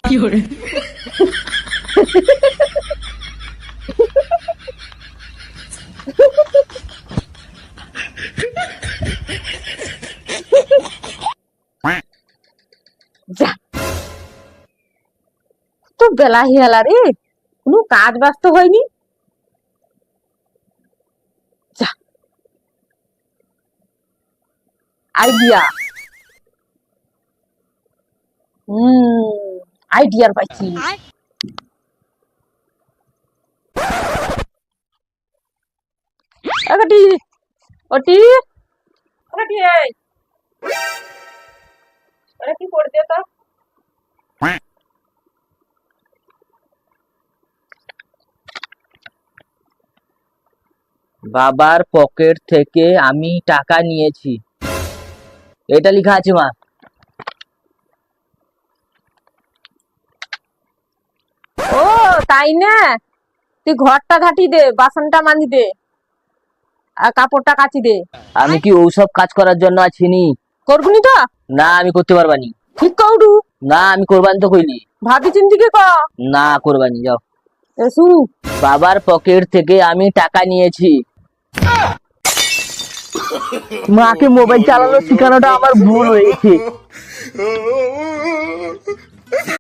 কি করে? যা তো বেলা হিয়ালা রে, কোনো কাজ বাস্ত হয়নি। যা আইডিয়া, আইডিয়ার পাইছি। ওটি ওটি ওটি এই ওরা কি করে দে তো। বাবার পকেট থেকে আমি টাকা নিয়েছি, এটা লেখা আছে মা। ও তাই না, তুই ঘরটা ঘাটি দে, বাসনটা মাজি দে, আর কাপড়টা কাচি দে। আমি কি ওসব কাজ করার জন্য আছিনি? করবুনি তো? না আমি করতে পারবানি। ঠিক কৌডু, না আমি করবানি তো কইলি। ভাবি চিন্তিকে ক। না করবানি, যাও। শুরু। বাবার পকেট থেকে আমি টাকা নিয়েছি। মাকে মোবাইল চালানো শেখানোটা আমার ভুল হয়েছে।